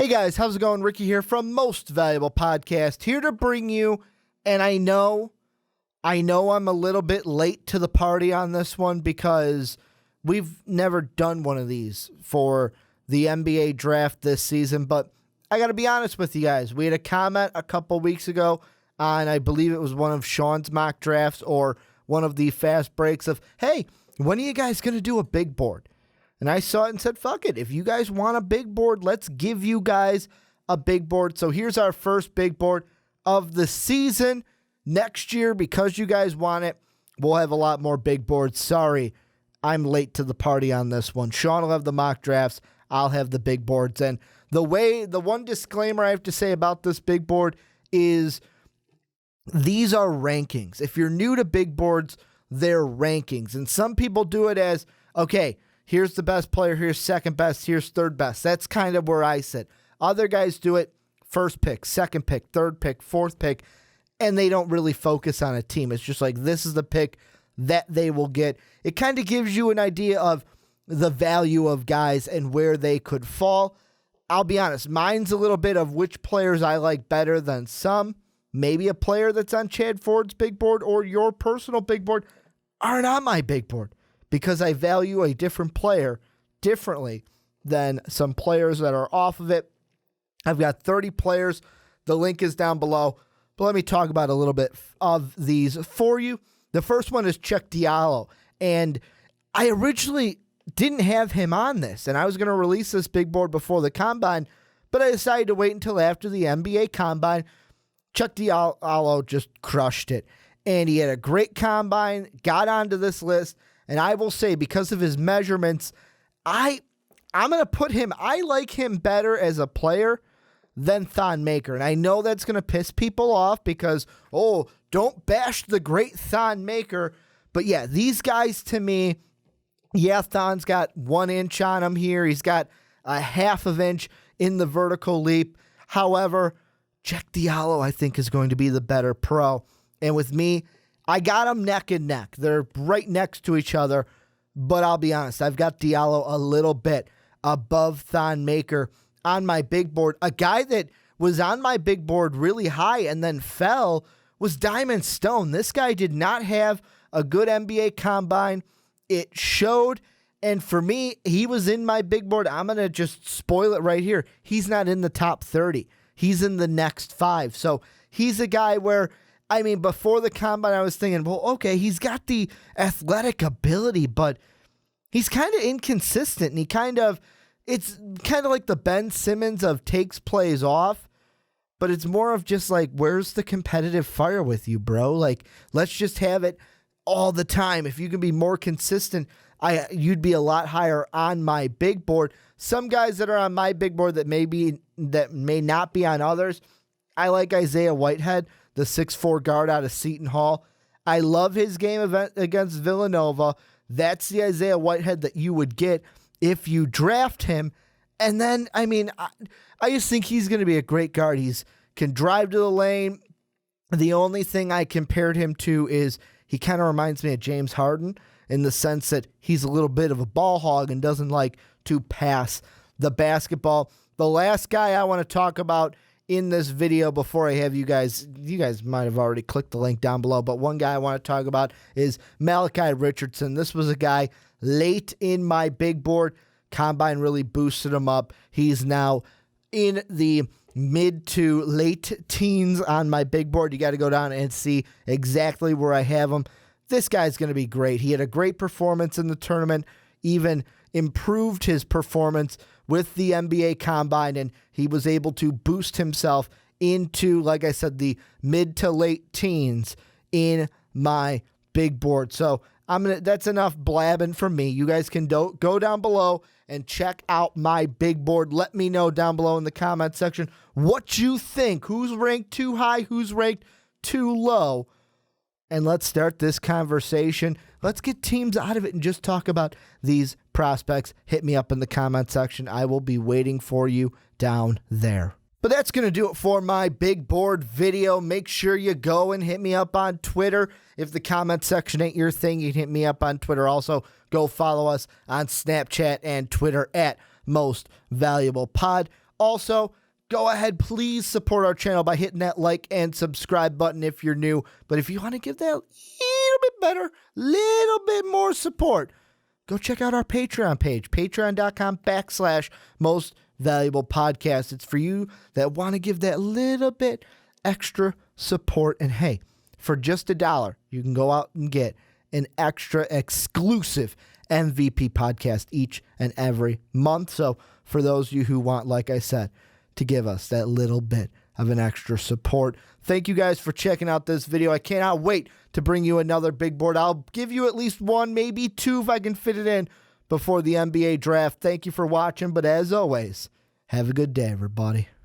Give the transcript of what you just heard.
Hey guys, how's it going? Ricky here from Most Valuable Podcast, here to bring you, and I know I'm a little bit late to the party on this one because we've never done one of these for the NBA draft this season, but I got to be honest with you guys. We had a comment a couple weeks ago on, I believe it was one of Sean's mock drafts or one of the fast breaks of, hey, when are you guys going to do a big board? And I saw it and said, fuck it. If you guys want a big board, let's give you guys a big board. So here's our first big board of the season. Next year, because you guys want it, we'll have a lot more big boards. Sorry, I'm late to the party on this one. Sean will have the mock drafts. I'll have the big boards. And the one disclaimer I have to say about this big board is these are rankings. If you're new to big boards, they're rankings. And some people do it as, okay, here's the best player, here's second best, here's third best. That's kind of where I sit. Other guys do it first pick, second pick, third pick, fourth pick, and they don't really focus on a team. It's just like, this is the pick that they will get. It kind of gives you an idea of the value of guys and where they could fall. I'll be honest, mine's a little bit of which players I like better than some. Maybe a player that's on Chad Ford's big board or your personal big board aren't on my big board, because I value a different player differently than some players that are off of it. I've got 30 players. The link is down below. But let me talk about a little bit of these for you. The first one is Diallo. And I originally didn't have him on this, and I was going to release this big board before the Combine, but I decided to wait until after the NBA Combine. Diallo just crushed it. And he had a great Combine, got onto this list. And I will say, because of his measurements, I'm going to put him, I like him better as a player than Thon Maker. And I know that's going to piss people off because, oh, don't bash the great Thon Maker. But yeah, these guys to me, yeah, Thon's got 1 inch on him here. He's got a half of inch in the vertical leap. However, Diallo, I think, is going to be the better pro. And with me, I got them neck and neck. They're right next to each other. But I'll be honest, I've got Diallo a little bit above Thon Maker on my big board. A guy that was on my big board really high and then fell was Diamond Stone. This guy did not have a good NBA Combine. It showed. And for me, he was in my big board. I'm going to just spoil it right here. He's not in the top 30. He's in the next 5. So he's a guy where, I mean, before the Combine, I was thinking, well, okay, he's got the athletic ability, but he's kind of inconsistent. And it's kind of like the Ben Simmons of takes plays off, but it's more of just like, where's the competitive fire with you, bro? Like, let's just have it all the time. If you can be more consistent, you'd be a lot higher on my big board. Some guys that are on my big board that may not be on others, I like Isaiah Whitehead, the 6'4" guard out of Seton Hall. I love his game event against Villanova. That's the Isaiah Whitehead that you would get if you draft him. And then, I mean, I just think he's going to be a great guard. He's can drive to the lane. The only thing I compared him to is he kind of reminds me of James Harden in the sense that he's a little bit of a ball hog and doesn't like to pass the basketball. The last guy I want to talk about in this video before I have you guys might have already clicked the link down below, but one guy I want to talk about is Malachi Richardson. This was a guy late in my big board. Combine really boosted him up. He's now in the mid to late teens on my big board. You got to go down and see exactly where I have him. This guy's going to be great. He had a great performance in the tournament, even improved his performance with the NBA Combine, and he was able to boost himself into, like I said, the mid to late teens in my big board. So that's enough blabbing from me. You guys can go down below and check out my big board. Let me know down below in the comment section what you think. Who's ranked too high? Who's ranked too low? And let's start this conversation. Let's get teams out of it and just talk about these prospects. Hit me up in the comment section. I will be waiting for you down there. But that's going to do it for my big board video. Make sure you go and hit me up on Twitter. If the comment section ain't your thing, you can hit me up on Twitter. Also, go follow us on Snapchat and Twitter at Most Valuable Pod. Also, go ahead, please support our channel by hitting that like and subscribe button if you're new. But if you want to give that a little bit better, little bit more support, go check out our Patreon page, patreon.com/most valuable podcast. It's for you that want to give that little bit extra support. And hey, for just $1, you can go out and get an extra exclusive MVP podcast each and every month. So for those of you who want, like I said, to give us that little bit of an extra support, thank you guys for checking out this video. I cannot wait to bring you another big board. I'll give you at least one, maybe two if I can fit it in before the NBA draft. Thank you for watching, but as always, have a good day, everybody.